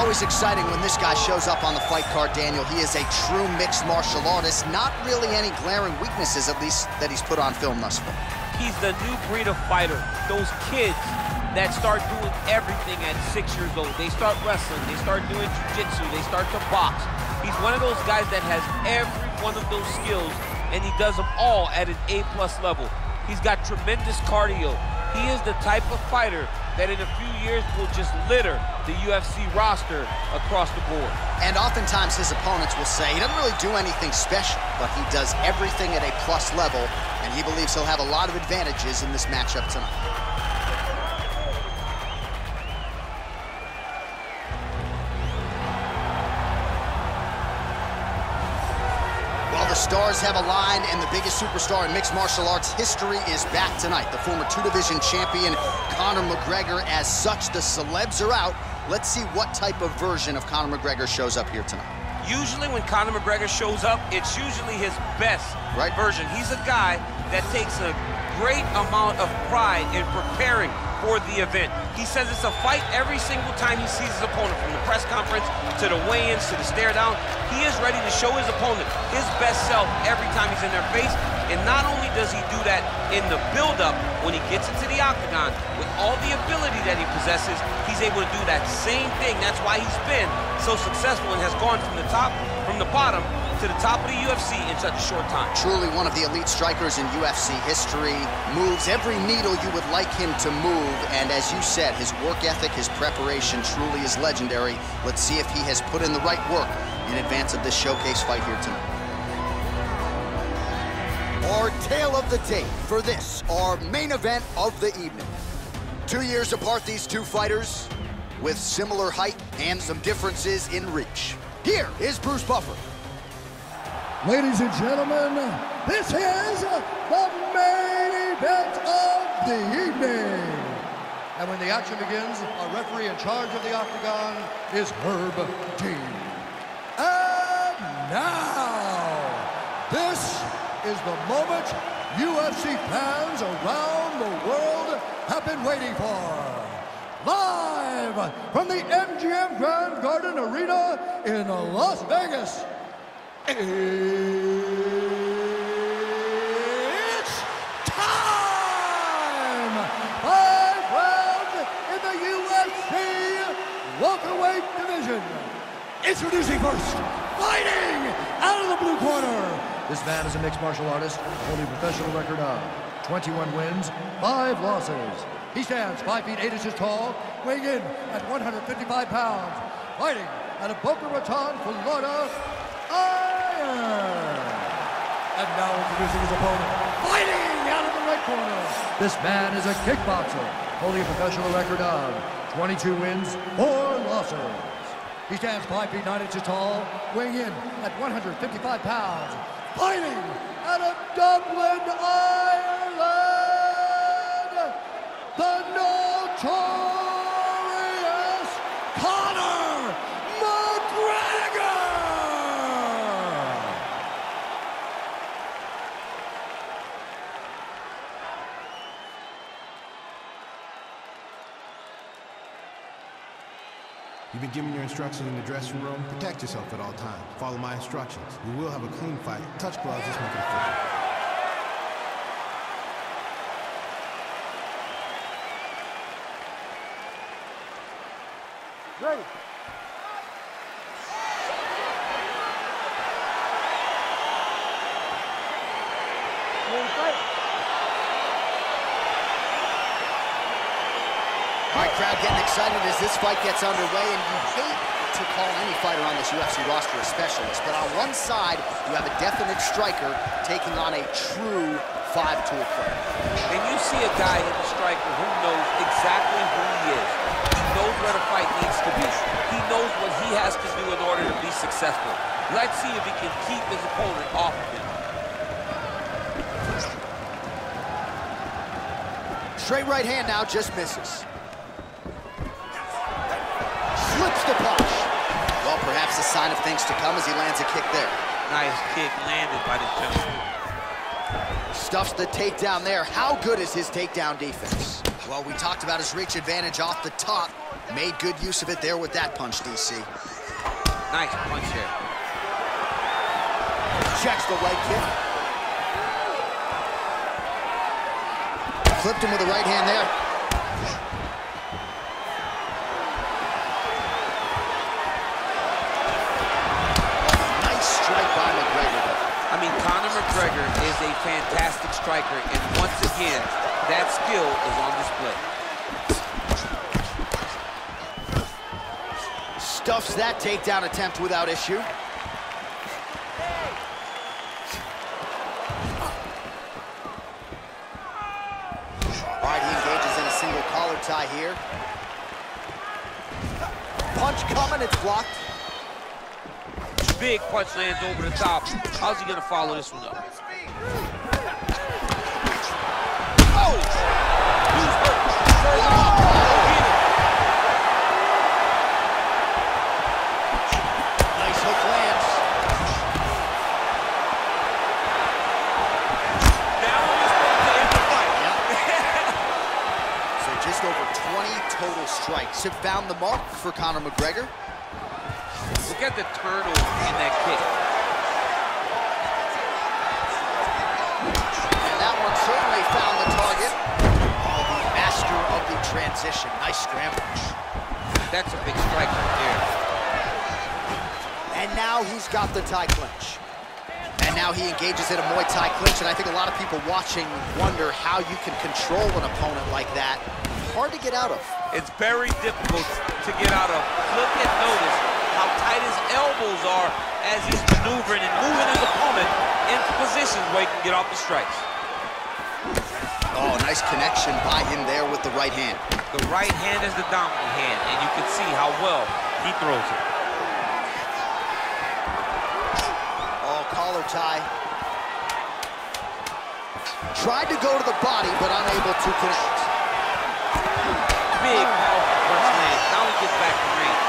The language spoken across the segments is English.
always exciting when this guy shows up on the fight card, Daniel. He is a true mixed martial artist. Not really any glaring weaknesses, at least, that he's put on film thus far. He's the new breed of fighter. Those kids that start doing everything at 6 years old. They start wrestling, they start doing jiu-jitsu, they start to box. He's one of those guys that has every one of those skills, and he does them all at an A+ level. He's got tremendous cardio. He is the type of fighter that in a few years will just litter the UFC roster across the board. And oftentimes his opponents will say he doesn't really do anything special, but he does everything at a plus level, and he believes he'll have a lot of advantages in this matchup tonight. The stars have aligned, and the biggest superstar in mixed martial arts history is back tonight. The former two-division champion, Conor McGregor. As such, the celebs are out. Let's see what type of version of Conor McGregor shows up here tonight. Usually when Conor McGregor shows up, it's usually his best version. He's a guy that takes a great amount of pride in preparing for the event. He says it's a fight every single time he sees his opponent, from the press conference to the weigh-ins to the stare down. He is ready to show his opponent his best self every time he's in their face. And not only does he do that in the build-up when he gets into the octagon, with all the ability that he possesses, he's able to do that same thing. That's why he's been so successful and has gone from the bottom to the top of the UFC in such a short time. Truly one of the elite strikers in UFC history. Moves every needle you would like him to move, and as you said, his work ethic, his preparation truly is legendary. Let's see if he has put in the right work in advance of this showcase fight here tonight. Our tale of the tape for this, our main event of the evening. 2 years apart, these two fighters, with similar height and some differences in reach. Here is Bruce Buffer. Ladies and gentlemen, this is the main event of the evening. And when the action begins, our referee in charge of the octagon is Herb Dean. And now, this is the moment UFC fans around the world have been waiting for. Live from the MGM Grand Garden Arena in Las Vegas, it's time! 5 rounds in the UFC welterweight division. Introducing first, fighting out of the blue corner. This man is a mixed martial artist, holding a professional record of 21 wins, 5 losses. He stands 5 feet 8 inches tall, weighing in at 155 pounds, fighting out of Boca Raton, Florida, And now introducing his opponent, fighting out of the right corner. This man is a kickboxer, holding a professional record of 22 wins, 4 losses. He stands 5 feet 9 inches tall, weighing in at 155 pounds, fighting out of Dublin, Ireland, the notorious Conor McGregor! You've been given your instructions in the dressing room. Protect yourself at all times. Follow my instructions. We will have a clean fight. Touch gloves, let's make it official. Ready. All right, crowd getting excited as this fight gets underway, and you hate to call any fighter on this UFC roster a specialist, but on one side, you have a definite striker taking on a true 5-tool player. And you see a guy in the striker who knows exactly who he is. He knows where the fight needs to be. He knows what he has to do in order to be successful. Let's see if he can keep his opponent off of him. Straight right hand now, just misses. Slips the punch. Well, perhaps a sign of things to come as he lands a kick there. Nice kick landed by the gentleman. Stuffs the takedown there. How good is his takedown defense? Well, we talked about his reach advantage off the top. Made good use of it there with that punch, DC. Nice punch there. Checks the leg kick. Flipped him with the right hand there. Nice strike by McGregor. I mean, Conor McGregor is a fantastic striker, and once again, that skill is on display. Stuffs that takedown attempt without issue. All right, he engages in a single collar tie here. Punch coming, it's blocked. Big punch lands over the top. How's he gonna follow this one up? Oh! He's hurt. Nice hook lands. Now he's going to end the fight. Yep. So just over 20 total strikes have found the mark for Conor McGregor. Look at the turtle in that kick. And that one certainly found the target. Oh, the master of the transition. Nice scramble. That's a big strike right there. And now he's got the Thai clinch. And now he engages in a Muay Thai clinch, and I think a lot of people watching wonder how you can control an opponent like that. Hard to get out of. It's very difficult to get out of. Look and notice how tight his elbows are as he's maneuvering and moving his opponent into positions where he can get off the strikes. Oh, nice connection by him there with the right hand. The right hand is the dominant hand, and you can see how well he throws it. Oh, collar tie. Tried to go to the body, but unable to connect. Big, powerful punch land. Now he gets back to range.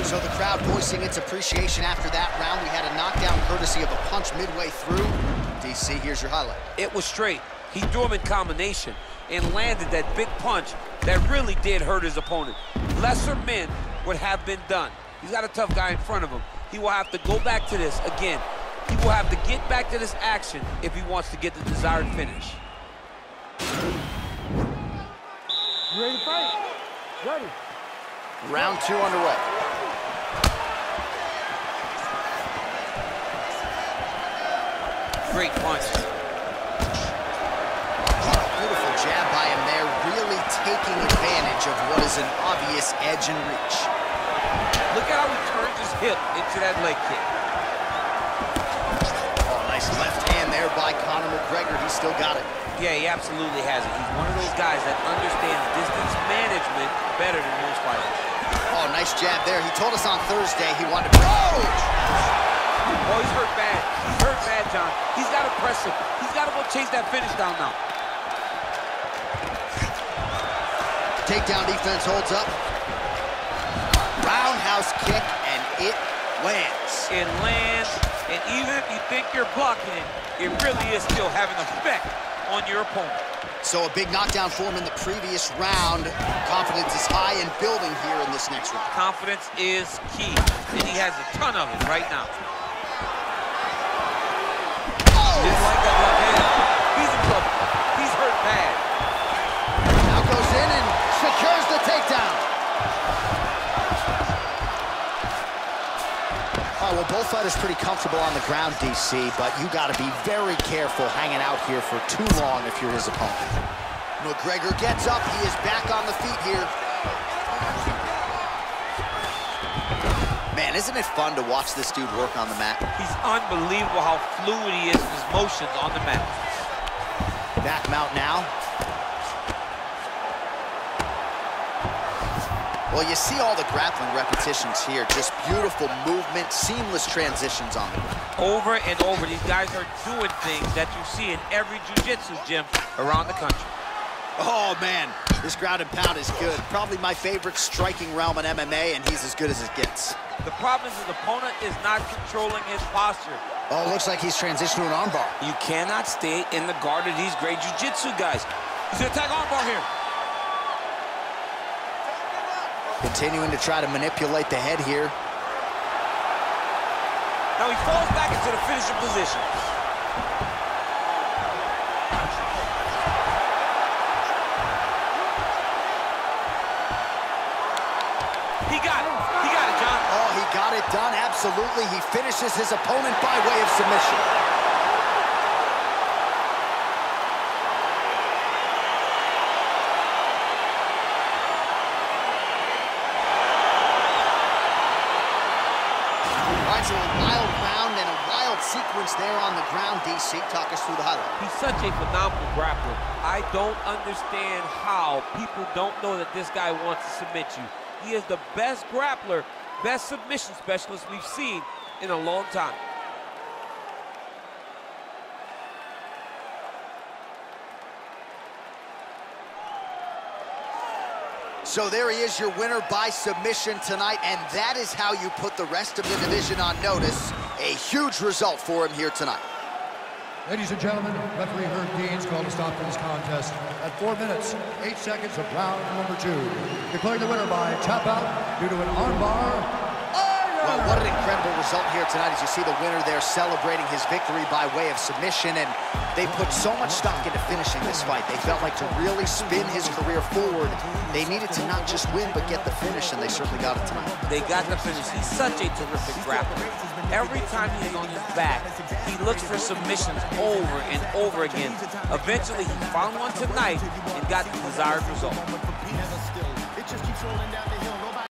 So the crowd voicing its appreciation after that round. We had a knockdown courtesy of a punch midway through. DC, here's your highlight. It was straight. He threw him in combination and landed that big punch that really did hurt his opponent. Lesser men would have been done. He's got a tough guy in front of him. He will have to go back to this again. He will have to get back to this action if he wants to get the desired finish. You ready to fight? Ready. Round 2 underway. Great punch. Beautiful jab by him there, really taking advantage of what is an obvious edge and reach. Look at how he turns his hip into that leg kick. Oh, nice left hand there by Conor McGregor. He's still got it. Yeah, he absolutely has it. He's one of those guys that understands distance management better than most fighters. Oh, nice jab there. He told us on Thursday he wanted to... Oh, he's hurt bad. He's hurt bad, John. He's got to press him. He's got to go chase that finish down now. Takedown defense holds up. Roundhouse kick, and it lands. It lands, and even if you think you're blocking it, it really is still having an effect on your opponent. So a big knockdown for him in the previous round. Confidence is high and building here in this next round. Confidence is key, and he has a ton of it right now. Didn't like that left hand. He's in trouble. He's hurt bad. Now goes in and secures the takedown. All right, well, both fighters pretty comfortable on the ground, DC, but you got to be very careful hanging out here for too long if you're his opponent. McGregor gets up. He is back on the feet here. Man, isn't it fun to watch this dude work on the mat? He's unbelievable how fluid he is in his motions on the mat. Back mount now. Well, you see all the grappling repetitions here. Just beautiful movement, seamless transitions on the ground. Over and over, these guys are doing things that you see in every jiu-jitsu gym around the country. Oh, man, this ground and pound is good. Probably my favorite striking realm in MMA, and he's as good as it gets. The problem is his opponent is not controlling his posture. Oh, looks like he's transitioned to an armbar. You cannot stay in the guard of these great jiu-jitsu guys. He's gonna attack armbar here. Continuing to try to manipulate the head here. Now he falls back into the finishing position. He got it. He got it, John. Oh, he got it done, absolutely. He finishes his opponent by way of submission. All right, so a wild round and a wild sequence there on the ground. DC, talk us through the highlight. He's such a phenomenal grappler. I don't understand how people don't know that this guy wants to submit you. He is the best grappler, best submission specialist we've seen in a long time. So there he is, your winner by submission tonight, and that is how you put the rest of the division on notice. A huge result for him here tonight. Ladies and gentlemen, referee Herb Dean's called a stop to this contest at 4 minutes, 8 seconds of round number 2. Declaring the winner by tap out due to an armbar. Well, what an incredible result here tonight as you see the winner there celebrating his victory by way of submission, and they put so much stock into finishing this fight. They felt like to really spin his career forward, they needed to not just win, but get the finish, and they certainly got it tonight. They got the finish. He's such a terrific grappler. Every time he's on his back, he looks for submissions over and over again. Eventually, he found one tonight and got the desired result.